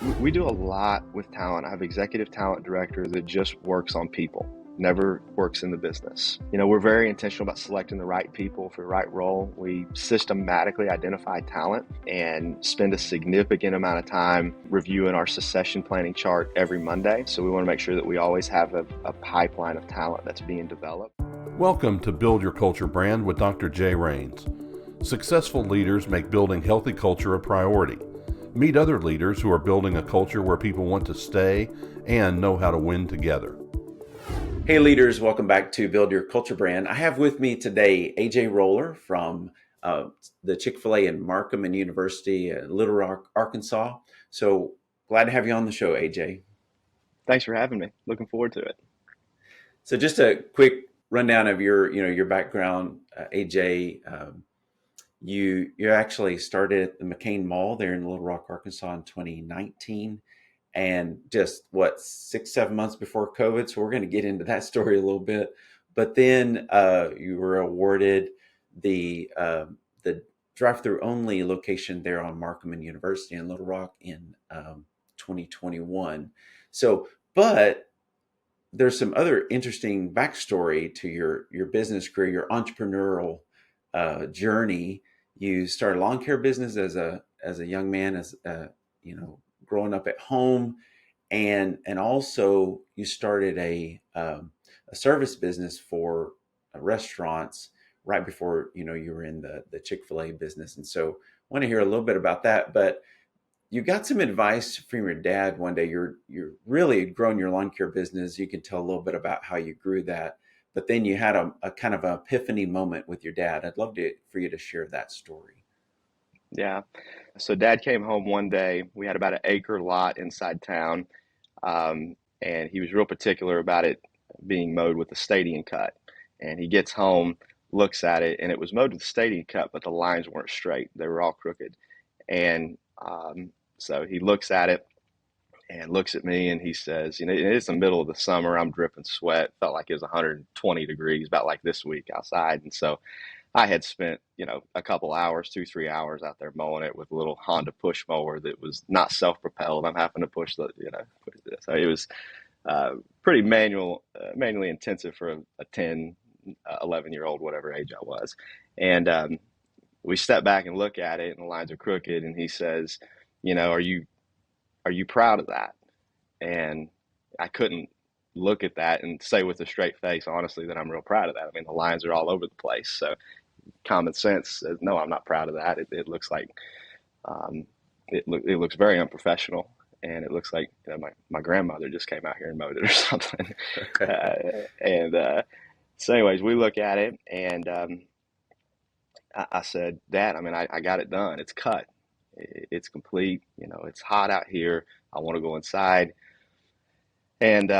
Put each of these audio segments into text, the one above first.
We do a lot with talent. I have executive talent director that just works on people, never works in the business. We're very intentional about selecting the right people for the right role. We systematically identify talent and spend a significant amount of time reviewing our succession planning chart every Monday. So we want to make sure that we always have a pipeline of talent that's being developed. Welcome to Build Your Culture Brand with Dr. Jay Rains. Successful leaders make building healthy culture a priority. Meet other leaders who are building a culture where people want to stay and know how to win together. Hey leaders, welcome back to Build Your Culture Brand. I have with me today AJ Roller from the Chick-fil-A Markham University, Little Rock, Arkansas. So glad to have you on the show, AJ. Thanks for having me. Looking forward to it. So just a quick rundown of your background, AJ. You actually started at the McCain Mall there in Little Rock, Arkansas in 2019, and just 6-7 months before COVID. So we're going to get into that story a little bit. But then you were awarded the drive-through only location there on Markham University in Little Rock in 2021. So, but there's some other interesting backstory to your business career, your entrepreneurial journey. You started a lawn care business as a young man, growing up at home, and also you started a service business for restaurants right before you were in the Chick-fil-A business. And so I want to hear a little bit about that. But you got some advice from your dad one day. You're really grown your lawn care business. You can tell a little bit about how you grew that. But then you had a kind of an epiphany moment with your dad. I'd love for you to share that story. Yeah. So Dad came home one day. We had about an acre lot inside town, and he was real particular about it being mowed with a stadium cut. And he gets home, looks at it, and it was mowed with a stadium cut, but the lines weren't straight. They were all crooked. And so he looks at it and looks at me and he says, it's the middle of the summer. I'm dripping sweat. Felt like it was 120 degrees, about like this week outside. And so I had spent, a couple hours, 2-3 hours out there mowing it with a little Honda push mower that was not self-propelled. I'm having to push so it was pretty manually intensive for a 10, 11-year-old, whatever age I was. And we step back and look at it and the lines are crooked. And he says, are you proud of that? And I couldn't look at that and say with a straight face, honestly, that I'm real proud of that. I mean, the lines are all over the place. So common sense says, no, I'm not proud of that. It looks like, it looks very unprofessional. And it looks like my grandmother just came out here and mowed it or something. So anyways, we look at it and I said, Dad, I got it done. It's cut. It's complete. It's hot out here. I want to go inside. And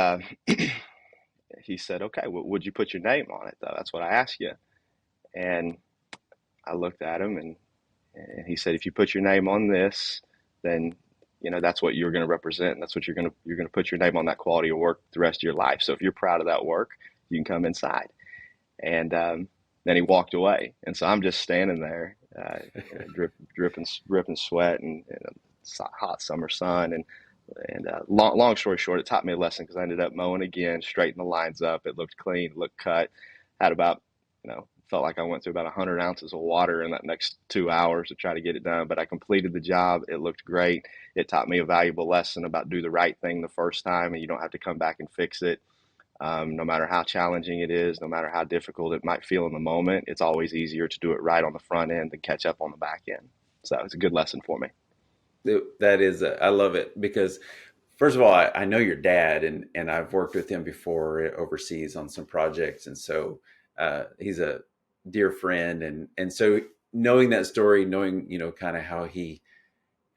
he said, okay, would you put your name on it, though? That's what I asked you. And I looked at him and he said, if you put your name on this, then, that's what you're going to represent. And that's what you're going to put your name on, that quality of work the rest of your life. So if you're proud of that work, you can come inside. And then he walked away. And so I'm just standing there, dripping sweat and hot summer sun. And long story short, it taught me a lesson because I ended up mowing again, straightened the lines up. It looked clean, it looked cut. Had about, felt like I went through about 100 ounces of water in that next 2 hours to try to get it done. But I completed the job. It looked great. It taught me a valuable lesson about do the right thing the first time, and you don't have to come back and fix it. No matter how challenging it is, no matter how difficult it might feel in the moment, it's always easier to do it right on the front end than catch up on the back end. So it's a good lesson for me. That is, I love it because, first of all, I know your dad and I've worked with him before overseas on some projects. And so he's a dear friend. And so knowing that story, knowing, kind of how he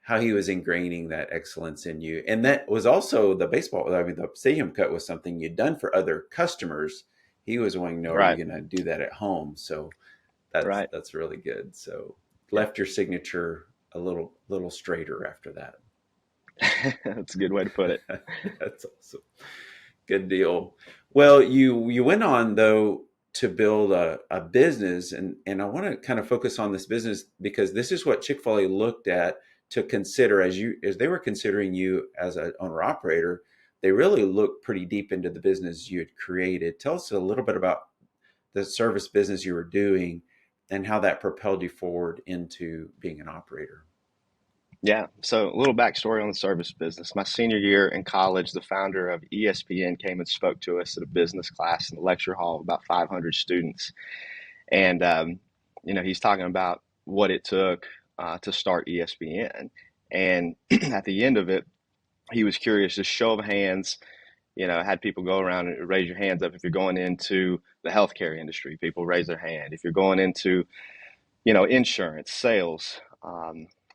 was ingraining that excellence in you. And that was also the stadium cut was something you'd done for other customers. He was wanting to know, Right. are you going to do that at home? So that's really good. So left your signature a little straighter after that. That's a good way to put it. That's awesome. Good deal. Well, you went on though to build a business, and I want to kind of focus on this business because this is what Chick-fil-A looked at to consider as they were considering you as an owner operator, they really looked pretty deep into the business you had created. Tell us a little bit about the service business you were doing and how that propelled you forward into being an operator. Yeah. So a little backstory on the service business. My senior year in college, the founder of ESPN came and spoke to us at a business class in the lecture hall of about 500 students. And, he's talking about what it took to start ESPN. And at the end of it, he was curious, just show of hands, had people go around and raise your hands up. If you're going into the healthcare industry, people raise their hand. If you're going into, insurance, sales,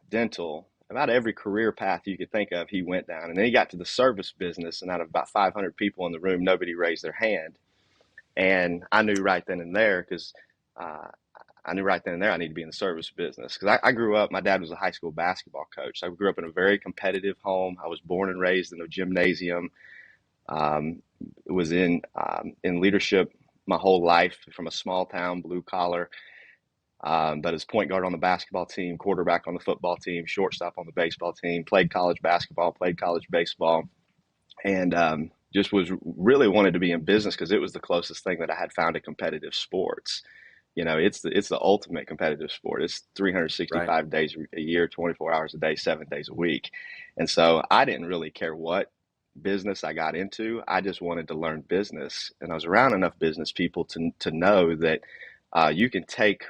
dental, about every career path you could think of, he went down. And then he got to the service business, and out of about 500 people in the room, nobody raised their hand. And I knew right then and there, because uh, I knew right then and there I need to be in the service business. Because I grew up, my dad was a high school basketball coach. So I grew up in a very competitive home. I was born and raised in a gymnasium. Um, was in leadership my whole life, from a small town, blue collar. But as point guard on the basketball team, quarterback on the football team, shortstop on the baseball team, played college basketball, played college baseball, and just was really wanted to be in business because it was the closest thing that I had found to competitive sports. It's the ultimate competitive sport. It's Right. 365 days a year, 24 hours a day, 7 days a week. And so I didn't really care what business I got into. I just wanted to learn business. And I was around enough business people to know that uh, you can take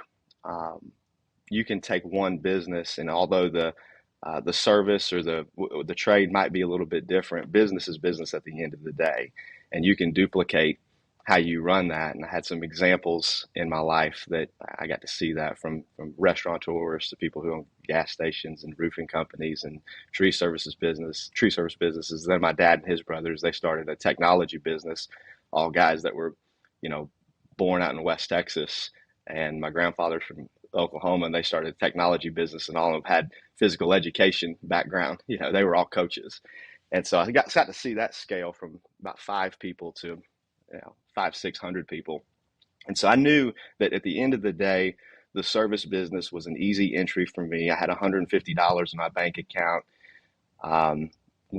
um, you can take one business, and although the service or the trade might be a little bit different, business is business at the end of the day, and you can duplicate how you run that. And I had some examples in my life that I got to see that from restaurateurs to people who own gas stations and roofing companies and tree service businesses. Then my dad and his brothers, they started a technology business, all guys that were, you know, born out in West Texas. And my grandfather's from Oklahoma, and they started a technology business, and all of them had physical education background. They were all coaches. And so I got to see that scale from about five people to, five, 600 people. And so I knew that at the end of the day, the service business was an easy entry for me. I had $150 in my bank account. Um,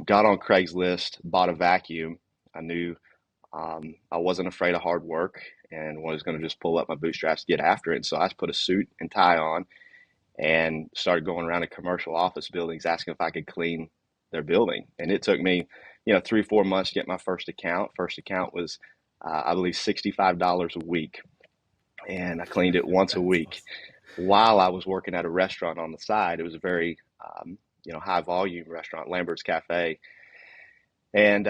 got on Craigslist, bought a vacuum. I knew I wasn't afraid of hard work and was going to just pull up my bootstraps, get after it. And so I put a suit and tie on and started going around to commercial office buildings asking if I could clean their building. And it took me, 3, 4 months to get my first account. First account was, I believe, $65 a week. And I cleaned it once a That's week awesome. while I was working at a restaurant on the side. It was a very, high volume restaurant, Lambert's Cafe. And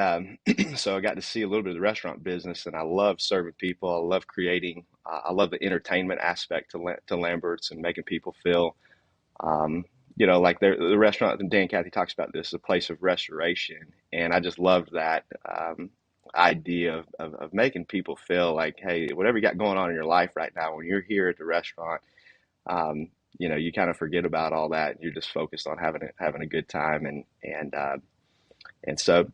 so I got to see a little bit of the restaurant business, and I love serving people. I love creating. I love the entertainment aspect to Lambert's and making people feel, like the restaurant. And Dan Cathy talks about this, a place of restoration, and I just loved that idea of making people feel like, hey, whatever you got going on in your life right now, when you're here at the restaurant, you kind of forget about all that, and you're just focused on having a good time, and so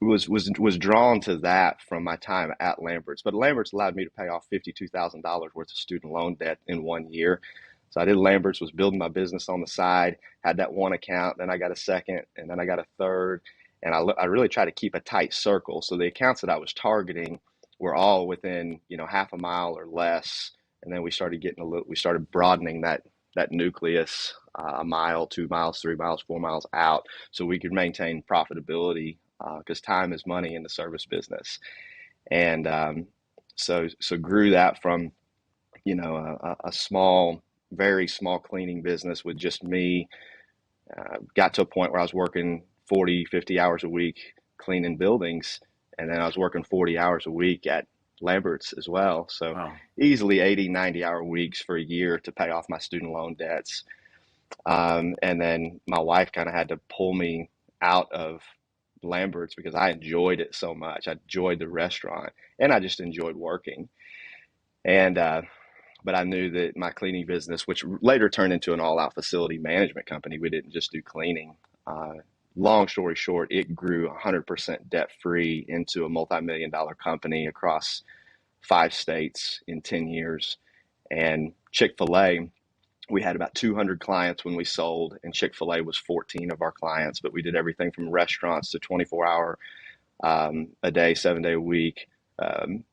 was drawn to that from my time at Lambert's. But Lambert's allowed me to pay off $52,000 worth of student loan debt in 1 year. So I did Lambert's, was building my business on the side, had that one account, then I got a second, and then I got a third. And I really try to keep a tight circle. So the accounts that I was targeting were all within, half a mile or less. And then we started broadening that nucleus, a mile, 2 miles, 3 miles, 4 miles out, so we could maintain profitability, because time is money in the service business. And so grew that from, a small, very small cleaning business with just me. Got to a point where I was working 40, 50 hours a week cleaning buildings, and then I was working 40 hours a week at Lambert's as well. So Wow. easily 80, 90-hour weeks for a year to pay off my student loan debts. And then my wife kind of had to pull me out of Lambert's because I enjoyed it so much. I enjoyed the restaurant, and I just enjoyed working. And but I knew that my cleaning business, which later turned into an all-out facility management company, we didn't just do cleaning. Uh, Long story short, it grew 100% debt-free into a multi-million-dollar company across 5 states in 10 years. And Chick-fil-A We had about 200 clients when we sold, and Chick-fil-A was 14 of our clients, but we did everything from restaurants to 24-hour a day, 7 day a week, um,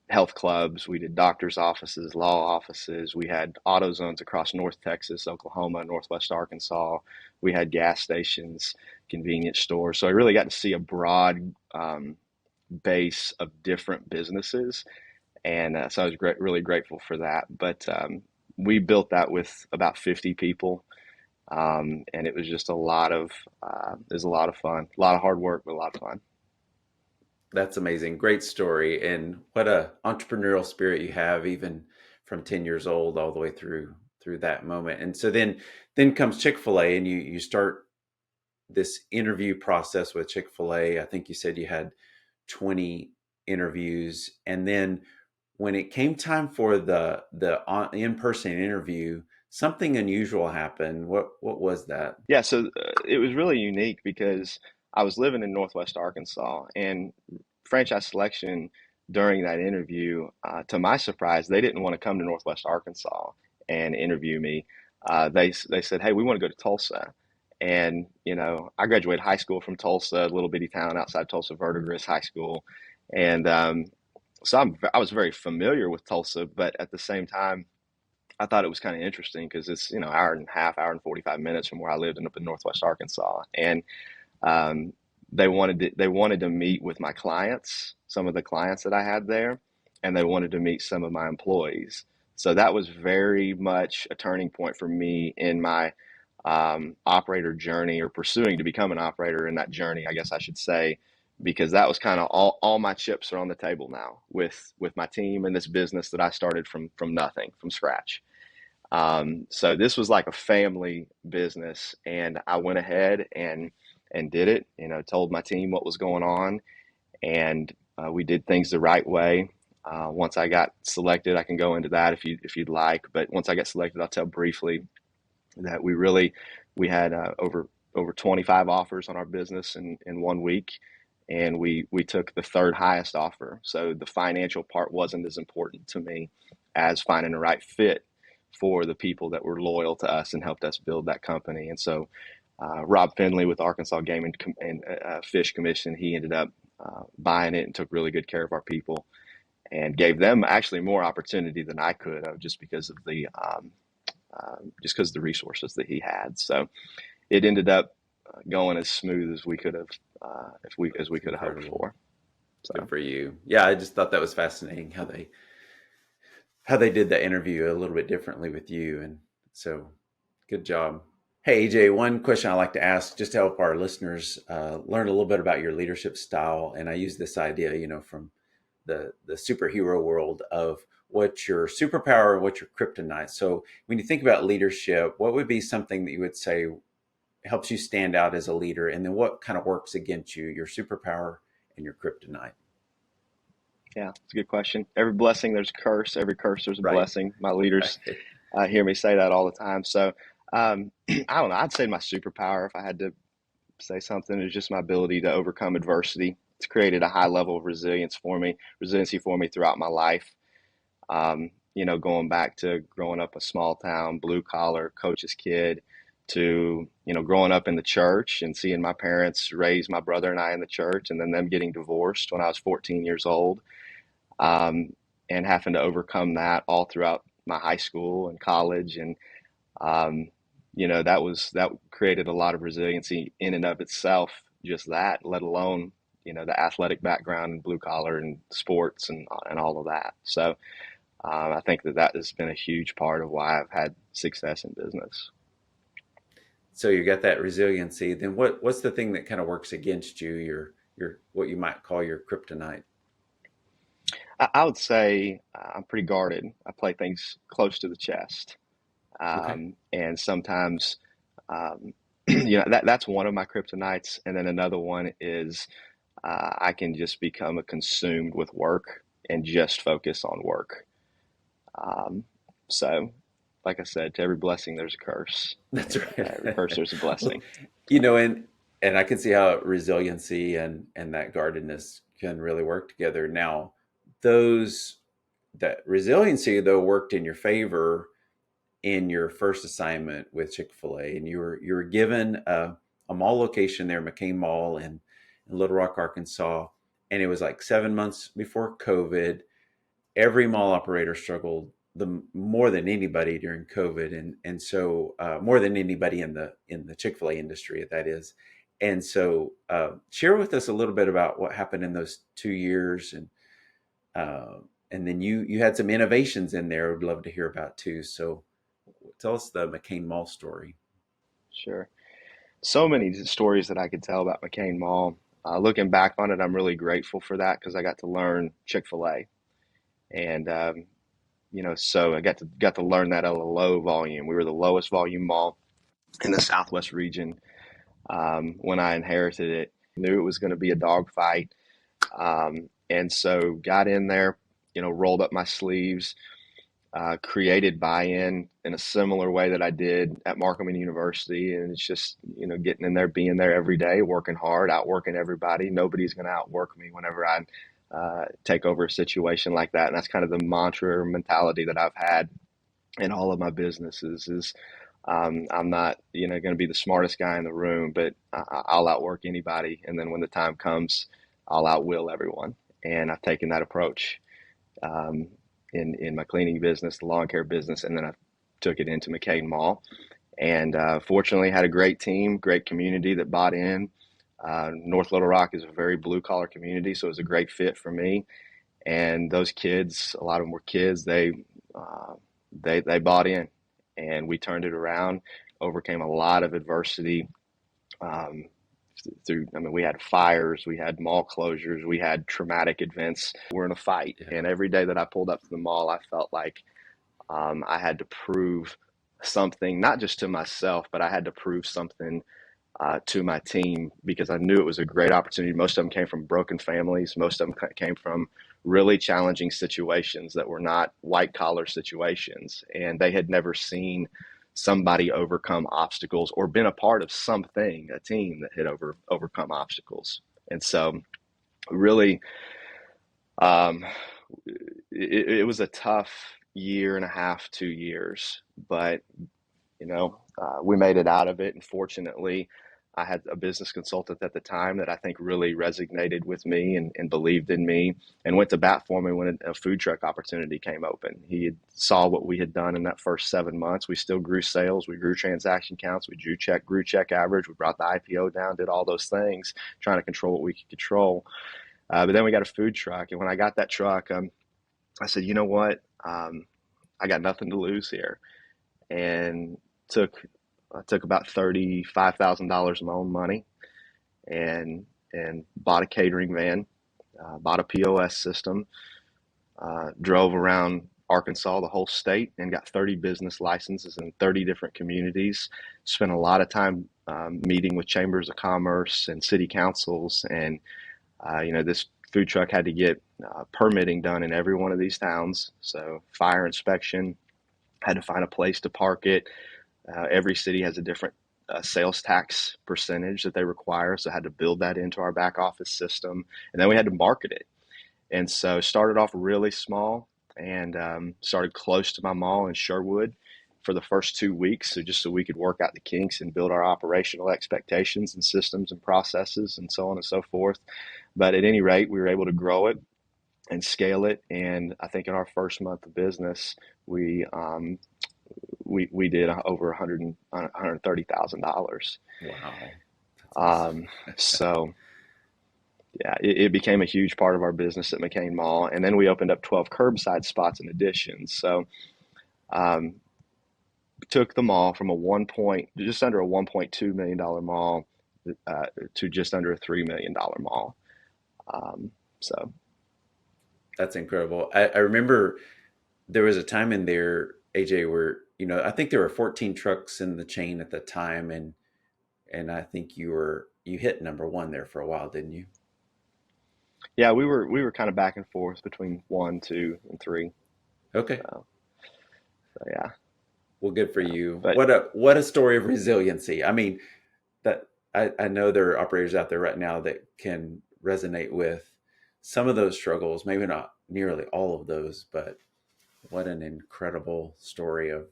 health clubs. We did doctors' offices, law offices. We had auto zones across North Texas, Oklahoma, Northwest Arkansas. We had gas stations, convenience stores. So I really got to see a broad base of different businesses, and so I was really grateful for that. But we built that with about 50 people, and it was just it was a lot of fun, a lot of hard work, but a lot of fun. That's amazing. Great story. And what a entrepreneurial spirit you have, even from 10 years old all the way through that moment. And so then comes Chick-fil-A, and you start this interview process with Chick-fil-A. I think you said you had 20 interviews. And then when it came time for the in-person interview, something unusual happened. What was that? Yeah, so it was really unique because I was living in Northwest Arkansas, and franchise selection during that interview, to my surprise, they didn't want to come to Northwest Arkansas and interview me. They said, "Hey, we want to go to Tulsa." And I graduated high school from Tulsa, a little bitty town outside Tulsa, Verdigris High School, and so I was very familiar with Tulsa, but at the same time, I thought it was kind of interesting because it's hour and a half, hour and 45 minutes from where I lived up in Northwest Arkansas, and um, they wanted to meet with my clients, some of the clients that I had there, and they wanted to meet some of my employees. So that was very much a turning point for me in my operator journey, or pursuing to become an operator in that journey, I guess I should say, because that was kind of all my chips are on the table now with my team and this business that I started from nothing, from scratch. So this was like a family business, and I went ahead and did it. Told my team what was going on, and we did things the right way. Once I got selected, I can go into that if you'd like. But once I got selected, I'll tell briefly that we had over 25 offers on our business in 1 week, and we took the third highest offer. So the financial part wasn't as important to me as finding the right fit for the people that were loyal to us and helped us build that company. And so Rob Finley with Arkansas Game and Fish Commission, he ended up buying it and took really good care of our people and gave them actually more opportunity than I could have, just because of the resources that he had. So it ended up going as smooth as we could have, as we It's could have hoped incredible. for. Good So for you. Yeah, I just thought that was fascinating how they did that interview a little bit differently with you. And so good job. Hey, AJ, one question I like to ask just to help our listeners learn a little bit about your leadership style. And I use this idea, from the superhero world of what's your superpower and what's your kryptonite. So when you think about leadership, what would be something that you would say helps you stand out as a leader? And then what kind of works against you, your superpower and your kryptonite? yeah, it's a good question. Every blessing there's a curse. Every curse there's a Right. blessing. My leaders Right. hear me say that all the time. So I don't know. I'd say my superpower, if I had to say something, is just my ability to overcome adversity. It's created a high level of resiliency for me throughout my life. Going back to growing up a small town, blue collar coach's kid, to, growing up in the church and seeing my parents raise my brother and I in the church, and then them getting divorced when I was 14 years old, um, and having to overcome that all throughout my high school and college. And, that created a lot of resiliency in and of itself, just that, let alone, the athletic background and blue collar and sports and all of that. So, I think that has been a huge part of why I've had success in business. So you got that resiliency. Then what's the thing that kind of works against you? Your what you might call your kryptonite. I would say I'm pretty guarded. I play things close to the chest, Okay. and sometimes, um, that's one of my kryptonites. And then another one is I can just become consumed with work and just focus on work. Um, so, like I said, to every blessing there's a curse, That's and every right. curse there's a Well, blessing. and I can see how resiliency and that guardedness can really work together. Now, those that resiliency though worked in your favor in your first assignment with Chick-fil-A, and you were given a mall location there, McCain Mall in Little Rock, Arkansas, and it was like 7 months before COVID. Every mall operator struggled the more than anybody during COVID, and so more than anybody in the Chick-fil-A industry, that is. And so, share with us a little bit about what happened in those 2 years, and then you had some innovations in there. I'd love to hear about too. So, tell us the McCain Mall story. Sure. So many stories that I could tell about McCain Mall. Looking back on it, I'm really grateful for that because I got to learn Chick-fil-A, and so I got to learn that at a low volume. We were the lowest volume mall in the Southwest region when I inherited it. Knew it was going to be a dogfight, and so got in there, rolled up my sleeves, created buy-in in a similar way that I did at Markham University. And it's just, getting in there, being there every day, working hard, outworking everybody. Nobody's going to outwork me whenever I take over a situation like that. And that's kind of the mantra or mentality that I've had in all of my businesses is I'm not, going to be the smartest guy in the room, but I'll outwork anybody. And then when the time comes, I'll outwill everyone. And I've taken that approach. In my cleaning business, the lawn care business, and then I took it into McCain Mall. And fortunately, had a great team, great community that bought in. North Little Rock is a very blue collar community, so it was a great fit for me. And those kids, a lot of them were kids. They bought in, and we turned it around. Overcame a lot of adversity. We had fires, we had mall closures, we had traumatic events. We're in a fight. Yeah. And every day that I pulled up to the mall, I felt like I had to prove something, not just to myself, but I had to prove something to my team because I knew it was a great opportunity. Most of them came from broken families. Most of them came from really challenging situations that were not white collar situations. And they had never seen somebody overcome obstacles or been a part of something, a team that had overcome obstacles. And so really, um, it was a tough year and a half, 2 years, but we made it out of it. And fortunately, I had a business consultant at the time that I think really resonated with me and believed in me and went to bat for me when a food truck opportunity came open. He saw what we had done in that first 7 months. We still grew sales. We grew transaction counts. We grew check average. We brought the IPO down, did all those things, trying to control what we could control. But then we got a food truck. And when I got that truck, I said, you know what? I got nothing to lose here. And I took about $35,000 of my own money and bought a catering van, bought a POS system, drove around Arkansas, the whole state, and got 30 business licenses in 30 different communities. Spent a lot of time meeting with chambers of commerce and city councils. And, this food truck had to get permitting done in every one of these towns. So fire inspection, had to find a place to park it. Every city has a different sales tax percentage that they require, so I had to build that into our back office system, and then we had to market it. And so started off really small and started close to my mall in Sherwood for the first 2 weeks, so we could work out the kinks and build our operational expectations and systems and processes and so on and so forth. But at any rate, we were able to grow it and scale it, and I think in our first month of business, we did over $130,000. Wow. That's awesome. So yeah, it became a huge part of our business at McCain Mall. And then we opened up 12 curbside spots in addition. So took the mall from just under a $1.2 million mall to just under a $3 million mall. So That's incredible. I remember there was a time in there, AJ, where, I think there were 14 trucks in the chain at the time, and I think you hit number one there for a while, didn't you? yeah, we were kind of back and forth between 1, 2, and 3. Okay. So yeah. Well, good for you. But What a story of resiliency. I mean, that I know there are operators out there right now that can resonate with some of those struggles, maybe not nearly all of those, but What an incredible story of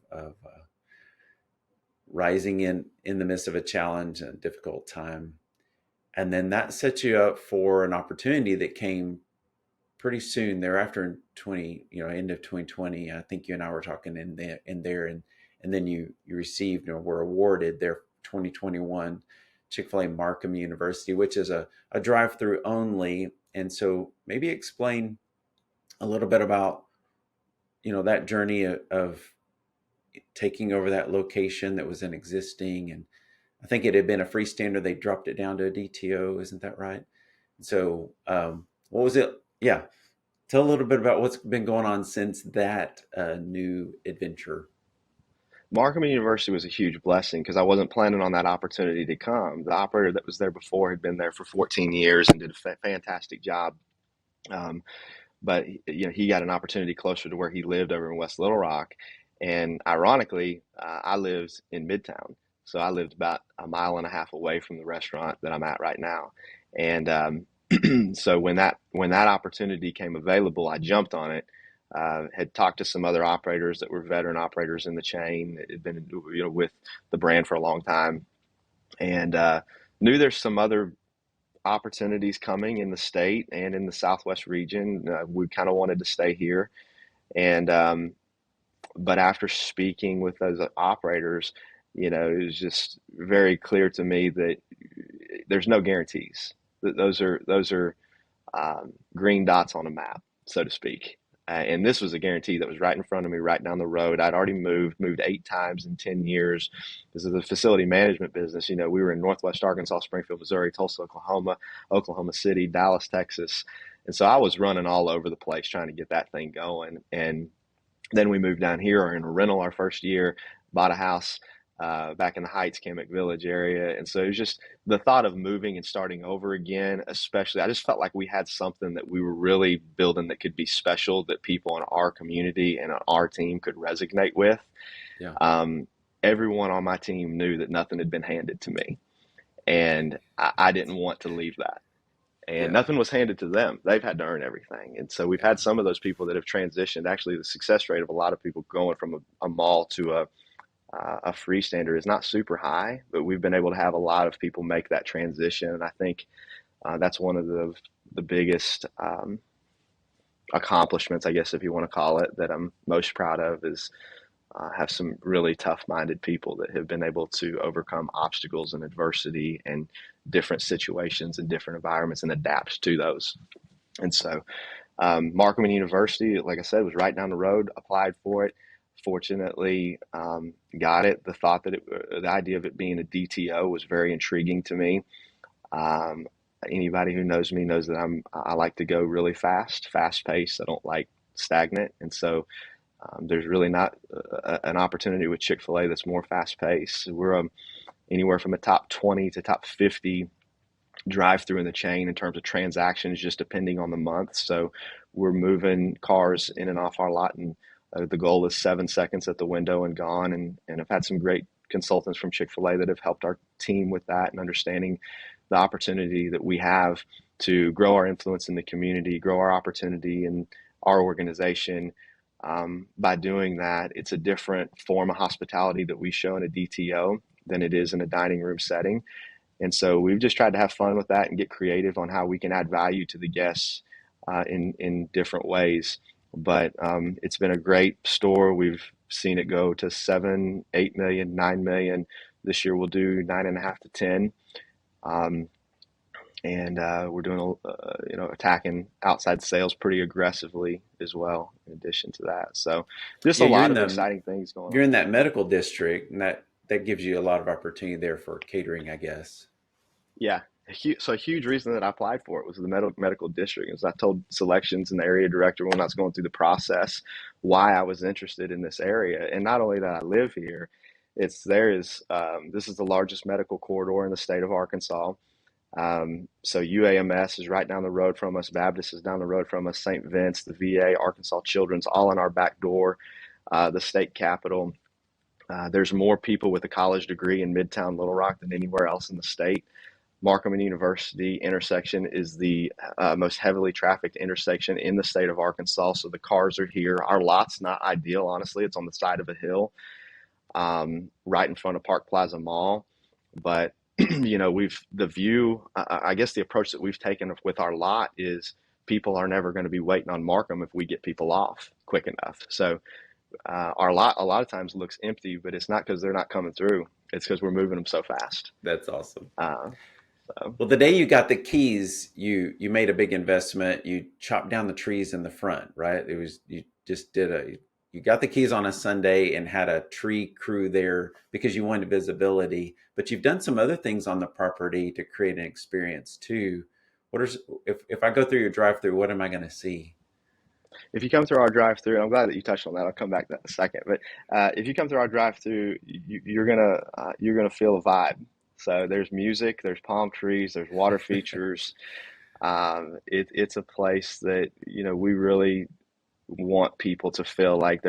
rising in the midst of a challenge and a difficult time. And then that sets you up for an opportunity that came pretty soon thereafter in 20, end of 2020. I think you and I were talking and then you received or were awarded their 2021 Chick-fil-A Markham University, which is a drive-through only. And so maybe explain a little bit about, that journey of taking over that location that was an existing, and I think it had been a freestander. They dropped it down to a DTO. Isn't that right? So, what was it? Yeah. Tell a little bit about what's been going on since that new adventure. Markham University was a huge blessing because I wasn't planning on that opportunity to come. The operator that was there before had been there for 14 years and did a fantastic job. Um, but he got an opportunity closer to where he lived over in West Little Rock, and ironically, I lived in Midtown, so I lived about a mile and a half away from the restaurant that I'm at right now. And so when that opportunity came available, I jumped on it. Had talked to some other operators that were veteran operators in the chain that had been with the brand for a long time, and knew there's some other opportunities coming in the state and in the Southwest region. We kind of wanted to stay here, and but after speaking with those operators, it was just very clear to me that there's no guarantees. That those are green dots on a map, so to speak. And this was a guarantee that was right in front of me, right down the road. I'd already moved 8 times in 10 years. This is a facility management business. We were in Northwest Arkansas, Springfield, Missouri, Tulsa, Oklahoma, Oklahoma City, Dallas, Texas. And so I was running all over the place trying to get that thing going. And then we moved down here in a rental our first year, bought a house back in the Heights, Kamek Village area. And so it was just the thought of moving and starting over again, especially, I just felt like we had something that we were really building that could be special, that people in our community and on our team could resonate with. Yeah. Everyone on my team knew that nothing had been handed to me, and I didn't want to leave that. And Yeah. nothing was handed to them. They've had to earn everything. And so we've had some of those people that have transitioned. Actually, the success rate of a lot of people going from a mall to a freestander is not super high, but we've been able to have a lot of people make that transition. And I think that's one of the biggest accomplishments, I guess, if you want to call it, that I'm most proud of is have some really tough-minded people that have been able to overcome obstacles and adversity and different situations and different environments and adapt to those. And so Markham University, like I said, was right down the road, applied for it. Fortunately, got it. The idea of it being a DTO was very intriguing to me. Um, Anybody who knows me knows that I like to go really fast paced. I don't like stagnant, and so there's really not an opportunity with Chick-fil-A that's more fast paced. We're anywhere from a top 20 to top 50 drive-through in the chain in terms of transactions, just depending on the month. So we're moving cars in and off our lot, and the goal is 7 seconds at the window and gone. And I've had some great consultants from Chick-fil-A that have helped our team with that and understanding the opportunity that we have to grow our influence in the community, grow our opportunity in our organization. By doing that, it's a different form of hospitality that we show in a DTO than it is in a dining room setting. And so we've just tried to have fun with that and get creative on how we can add value to the guests in different ways. But it's been a great store. We've seen it go to 7, 8 million, 9 million. This year we'll do 9.5 to 10. And we're doing attacking outside sales pretty aggressively as well. In addition to that, so just a Yeah, lot of exciting things going you're on. in that medical district, and that gives you a lot of opportunity there for catering, I guess. Yeah. So a huge reason that I applied for it was the medical district. As I told selections and the area director when I was going through the process, why I was interested in this area. And not only that I live here, this is the largest medical corridor in the state of Arkansas. So UAMS is right down the road from us. Baptist is down the road from us. St. Vince, the VA, Arkansas Children's, all in our back door. The state capitol. There's more people with a college degree in Midtown Little Rock than anywhere else in the state. Markham and University intersection is the most heavily trafficked intersection in the state of Arkansas. So the cars are here. Our lot's not ideal, honestly. It's on the side of a hill, right in front of Park Plaza Mall. But the view. I guess the approach that we've taken with our lot is people are never going to be waiting on Markham if we get people off quick enough. So our lot a lot of times looks empty, but it's not because they're not coming through. It's because we're moving them so fast. That's awesome. Uh, so. Well, the day you got the keys, you made a big investment. You chopped down the trees in the front, right? It was you just did a you got the keys on a Sunday and had a tree crew there because you wanted visibility. But you've done some other things on the property to create an experience too. What are if I go through your drive-through, what am I going to see? If you come through our drive-through, I'm glad that you touched on that. I'll come back to that in a second. But if you come through our drive-through, you're gonna feel a vibe. So there's music, there's palm trees, there's water features. It's a place that we really want people to feel like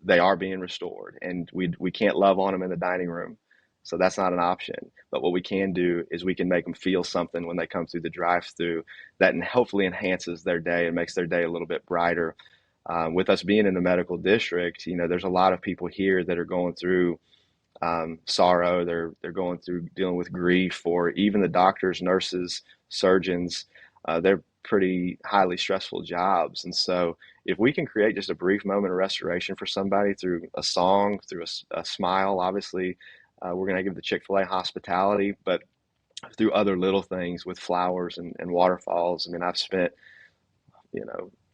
they are being restored, and we can't love on them in the dining room, so that's not an option. But what we can do is we can make them feel something when they come through the drive-through that hopefully enhances their day and makes their day a little bit brighter. With us being in the medical district, there's a lot of people here that are going through sorrow. They're going through dealing with grief, or even the doctors, nurses, surgeons. They're pretty highly stressful jobs, and so if we can create just a brief moment of restoration for somebody through a song, through a smile, obviously, we're going to give the Chick-fil-A hospitality, but through other little things with flowers and waterfalls. I mean, I've spent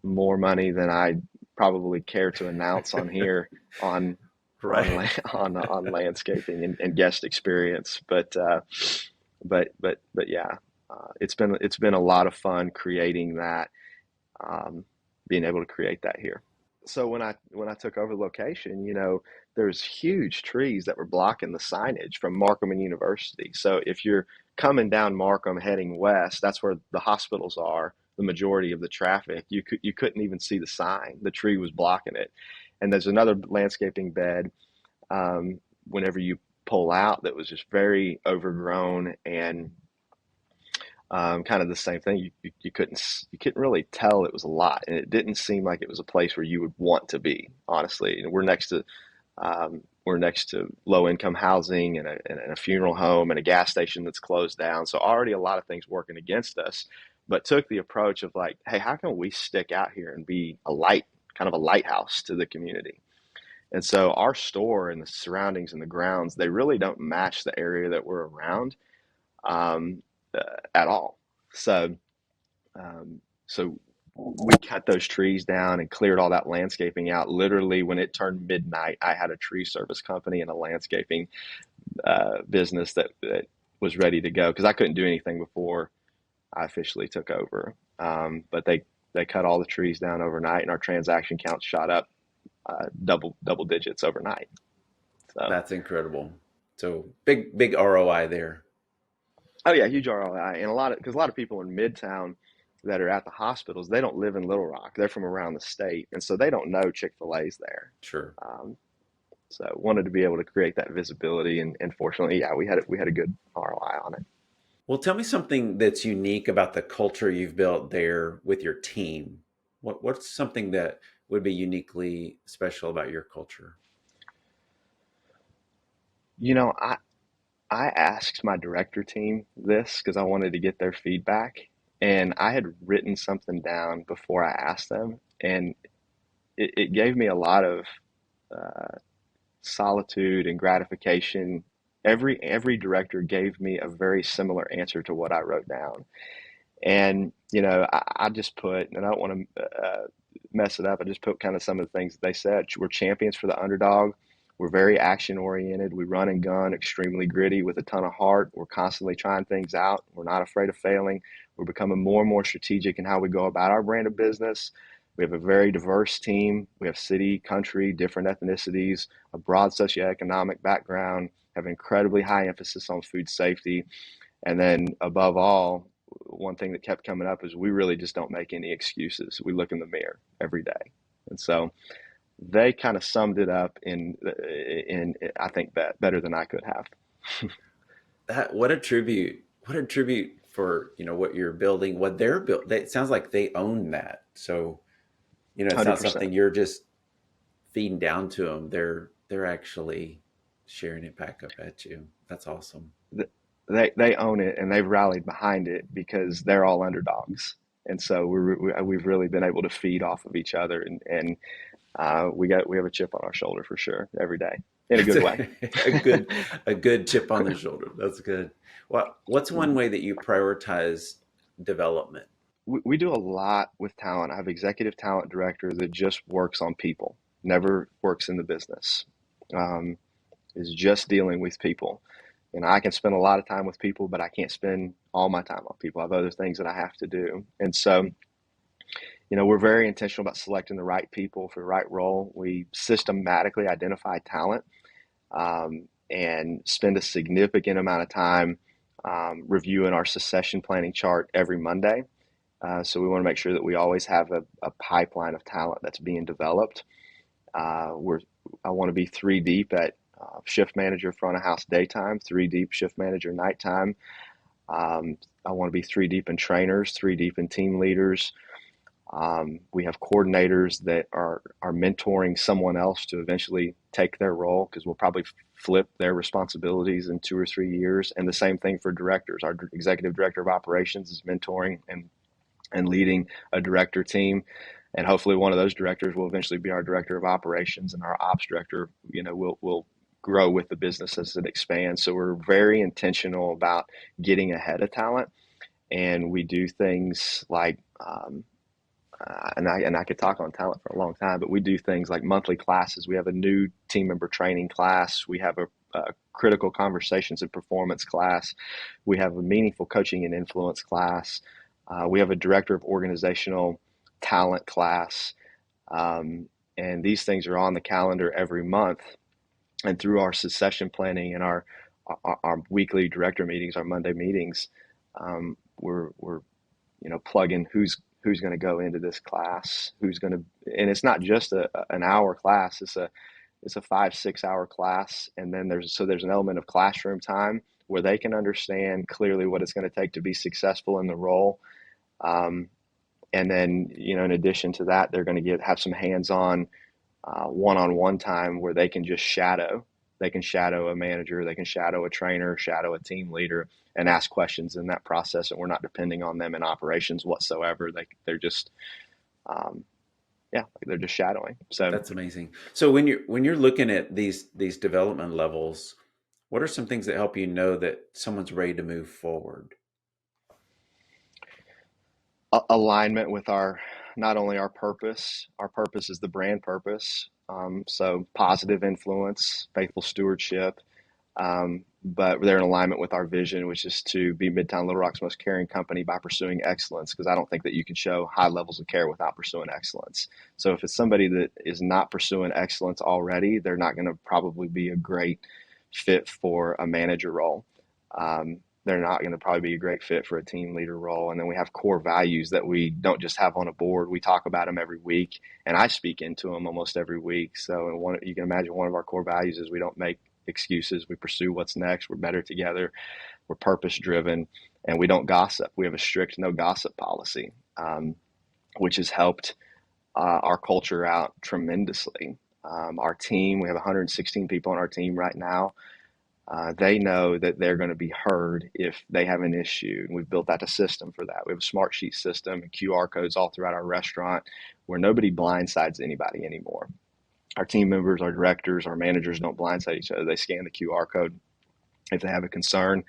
more money than I probably care to announce on here on Right. on landscaping and guest experience. But yeah, it's been a lot of fun creating that, being able to create that here. So when I took over the location, there's huge trees that were blocking the signage from Markham and University. So if you're coming down Markham heading west, that's where the hospitals are. The majority of the traffic, you couldn't even see the sign. The tree was blocking it. And there's another landscaping bed, whenever you pull out, that was just very overgrown and kind of the same thing. You couldn't really tell it was a lot, and it didn't seem like it was a place where you would want to be. Honestly, we're next to low income housing and a funeral home and a gas station that's closed down. So already a lot of things working against us, but took the approach of like, hey, how can we stick out here and be a light, kind of a lighthouse to the community? And so our store and the surroundings and the grounds, they really don't match the area that we're around, um, at all. So, so we cut those trees down and cleared all that landscaping out. Literally, when it turned midnight, I had a tree service company and a landscaping business that was ready to go because I couldn't do anything before I officially took over. But they cut all the trees down overnight, and our transaction count shot up double digits overnight. So, That's incredible. So big ROI there. oh yeah, huge ROI, and because a lot of people in Midtown that are at the hospitals, they don't live in Little Rock. They're from around the state, and so they don't know Chick-fil-A's there. Sure. Um, so wanted to be able to create that visibility, and fortunately, yeah, we had a good ROI on it. Well, tell me something that's unique about the culture you've built there with your team. What's something that would be uniquely special about your culture? You know, I asked my director team this because I wanted to get their feedback, and I had written something down before I asked them, and it gave me a lot of uh, solitude and gratification. Every director gave me a very similar answer to what I wrote down. And, I just put, and I don't want to mess it up, I just put kind of some of the things that they said. We're champions for the underdog. We're very action oriented. We run and gun, extremely gritty with a ton of heart. We're constantly trying things out. We're not afraid of failing. We're becoming more and more strategic in how we go about our brand of business. We have a very diverse team. We have city, country, different ethnicities, a broad socioeconomic background, have incredibly high emphasis on food safety. And then above all, one thing that kept coming up is we really just don't make any excuses. We look in the mirror every day. And so they kind of summed it up in I think better than I could have. That what a tribute. what a tribute for, what you're building, what they're built. It sounds like they own that. So, it's not 100%. something you're just feeding down to them. They're actually sharing it back up at you. That's awesome. They own it and they've rallied behind it because they're all underdogs. And so we've really been able to feed off of each other, and we have a chip on our shoulder for sure every day in a That's good way. a good chip on the shoulder. That's good. Well, what's one way that you prioritize development? We do a lot with talent. I have executive talent director that just works on people, never works in the business, um, is just dealing with people. And I can spend a lot of time with people, but I can't spend all my time on people. I have other things that I have to do. And so, we're very intentional about selecting the right people for the right role. We systematically identify talent, and spend a significant amount of time reviewing our succession planning chart every Monday. So we want to make sure that we always have a pipeline of talent that's being developed. We're I want to be three deep at shift manager front of house daytime, three deep shift manager nighttime. I want to be three deep in trainers, three deep in team leaders. We have coordinators that are mentoring someone else to eventually take their role, because we'll probably flip their responsibilities in 2 or 3 years. And the same thing for directors. Our executive director of operations is mentoring and leading a director team. And hopefully one of those directors will eventually be our director of operations, and our ops director, will grow with the business as it expands. So we're very intentional about getting ahead of talent. And we do things like, and I could talk on talent for a long time, but we do things like monthly classes. We have a new team member training class. We have a critical conversations and performance class. We have a meaningful coaching and influence class. We have a director of organizational talent class. And these things are on the calendar every month. And through our succession planning and our weekly director meetings, our Monday meetings, we're plugging who's going to go into this class, who's going to, and it's not just an hour class. It's a 5-6 hour class. And then there's an element of classroom time where they can understand clearly what it's going to take to be successful in the role. And then, in addition to that, they're going to have some hands-on one-on-one time where they can just shadow. They can shadow a manager, they can shadow a trainer, shadow a team leader, and ask questions in that process. And we're not depending on them in operations whatsoever. They're just, they're just shadowing. So That's amazing. So when you're looking at these development levels, what are some things that help you know that someone's ready to move forward? alignment with not only our purpose. Our purpose is the brand purpose. So positive influence, faithful stewardship. But they're in alignment with our vision, which is to be Midtown Little Rock's most caring company by pursuing excellence, because I don't think that you can show high levels of care without pursuing excellence. So if it's somebody that is not pursuing excellence already, they're not going to probably be a great fit for a manager role. They're not going to probably be a great fit for a team leader role. And then we have core values that we don't just have on a board. We talk about them every week, and I speak into them almost every week. So you can imagine one of our core values is we don't make excuses. We pursue what's next. We're better together. We're purpose driven, and we don't gossip. We have a strict no gossip policy, which has helped our culture out tremendously. Our team, we have 116 people on our team right now. They know that they're going to be heard if they have an issue. And we've built out a system for that. We have a smart sheet system and QR codes all throughout our restaurant where nobody blindsides anybody anymore. Our team members, our directors, our managers don't blindside each other. They scan the QR code if they have a concern,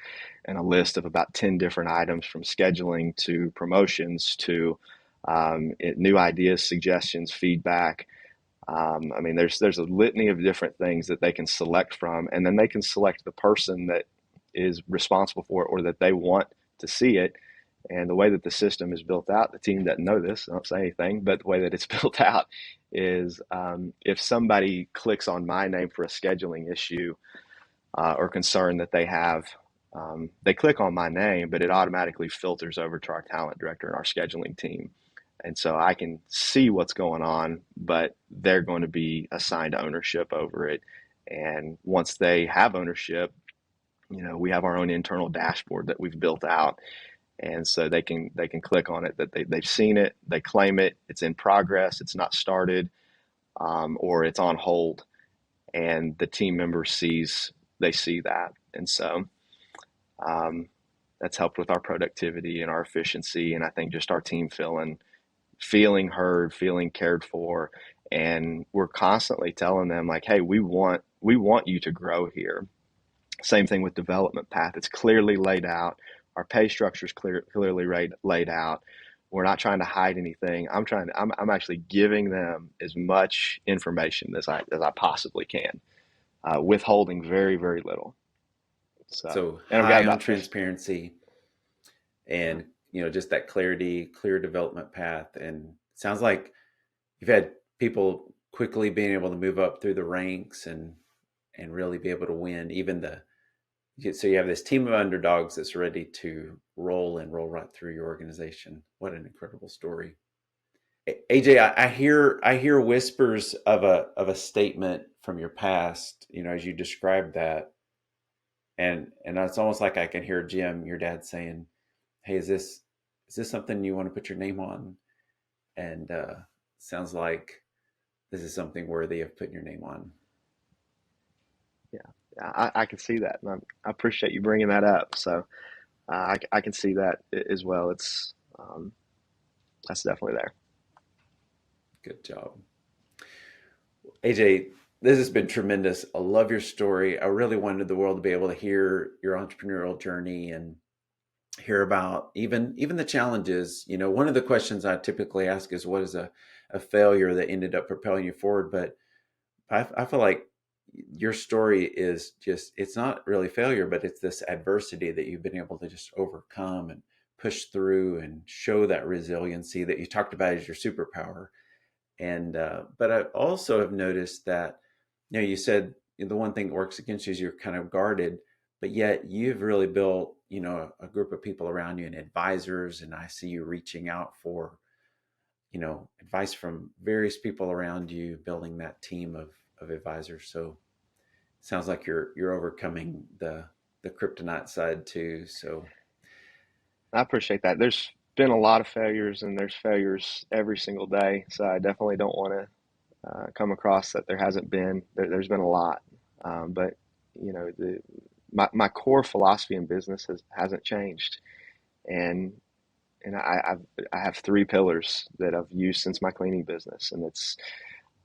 and a list of about 10 different items, from scheduling to promotions to new ideas, suggestions, feedback. There's a litany of different things that they can select from, and then they can select the person that is responsible for it or that they want to see it. And the way that the system is built out, the team doesn't know this, I don't say anything, but the way that it's built out is if somebody clicks on my name for a scheduling issue or concern that they have, they click on my name, but it automatically filters over to our talent director and our scheduling team. And so I can see what's going on, but they're going to be assigned ownership over it. And once they have ownership, We have our own internal dashboard that we've built out, and so they can click on it, that they've seen it, they claim it, it's in progress, it's not started, or it's on hold, and the team member they see that, and so that's helped with our productivity and our efficiency, and I think just our team feeling heard, feeling cared for, and we're constantly telling them like, hey, we want you to grow here. Same thing with development path. It's clearly laid out. Our pay structure is clearly laid out. We're not trying to hide anything. I'm actually giving them as much information as I possibly can, withholding very, very little. So And I've got high on about transparency and, just that clarity, clear development path. And it sounds like you've had people quickly being able to move up through the ranks and really be able to win so you have this team of underdogs that's ready to roll right through your organization. What an incredible story. AJ, I hear whispers of a statement from your past, as you described that. And it's almost like I can hear Jim, your dad, saying, hey, is this something you want to put your name on? And sounds like this is something worthy of putting your name on. Yeah, I can see that, and I appreciate you bringing that up. So I can see that as well. It's that's definitely there. Good job. AJ, this has been tremendous. I love your story. I really wanted the world to be able to hear your entrepreneurial journey and hear about even the challenges. One of the questions I typically ask is, what is a failure that ended up propelling you forward? But I feel like your story is it's not really failure, but it's this adversity that you've been able to just overcome and push through and show that resiliency that you talked about as your superpower. And but I also have noticed that, you said the one thing that works against you is you're kind of guarded, but yet you've really built, a group of people around you and advisors. And I see you reaching out for, advice from various people around you, building that team of advisors. So it sounds like you're overcoming the kryptonite side too. So I appreciate that. There's been a lot of failures, and there's failures every single day. So I definitely don't want to come across that there hasn't been. There's been a lot, but my core philosophy in business hasn't changed, and I have three pillars that I've used since my cleaning business, and it's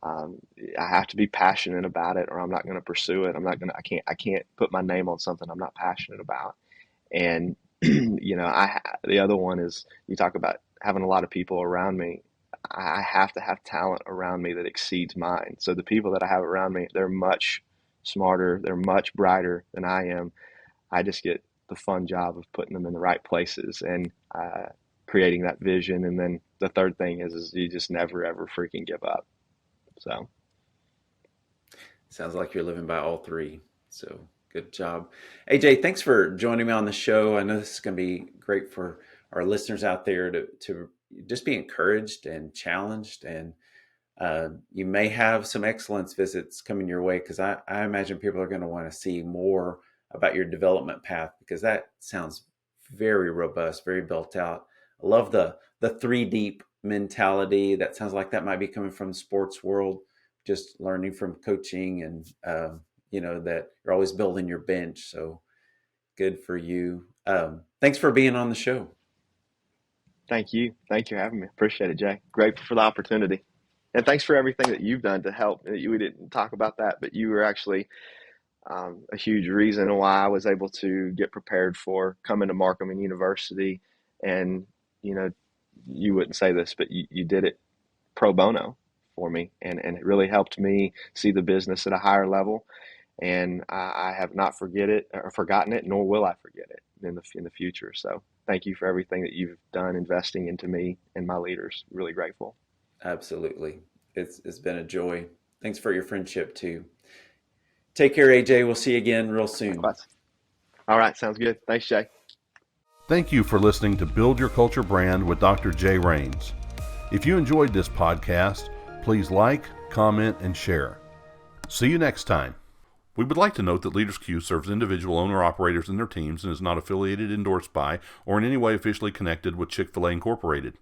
I have to be passionate about it, or I'm not going to pursue it. I can't put my name on something I'm not passionate about. And the other one is, you talk about having a lot of people around me. I have to have talent around me that exceeds mine. So the people that I have around me, they're much smarter, they're much brighter than I am. I just get the fun job of putting them in the right places and creating that vision. And then the third thing is you just never ever freaking give up. So sounds like you're living by all three. So good job. AJ, thanks for joining me on the show. I know this is going to be great for our listeners out there to just be encouraged and challenged. And you may have some excellence visits coming your way, because I imagine people are going to want to see more about your development path, because that sounds very robust, very built out. I love the 3 deep mentality. That sounds like that might be coming from the sports world, just learning from coaching, and that you're always building your bench. So good for you. Thanks for being on the show. Thank you for having me. Appreciate it, Jay. Grateful for the opportunity, and thanks for everything that you've done to help. We didn't talk about that, but you were actually a huge reason why I was able to get prepared for coming to Markham University. And you wouldn't say this, but you did it pro bono for me, and it really helped me see the business at a higher level. And I have not forgotten it, nor will I forget it in the future. So thank you for everything that you've done investing into me and my leaders. Really grateful. Absolutely. It's been a joy. Thanks for your friendship too. Take care, AJ. We'll see you again real soon. All right. Sounds good. Thanks, Jay. Thank you for listening to Build Your Culture Brand with Dr. Jay Rains. If you enjoyed this podcast, please like, comment, and share. See you next time. We would like to note that Leaders Q serves individual owner-operators and their teams and is not affiliated, endorsed by, or in any way officially connected with Chick-fil-A Incorporated.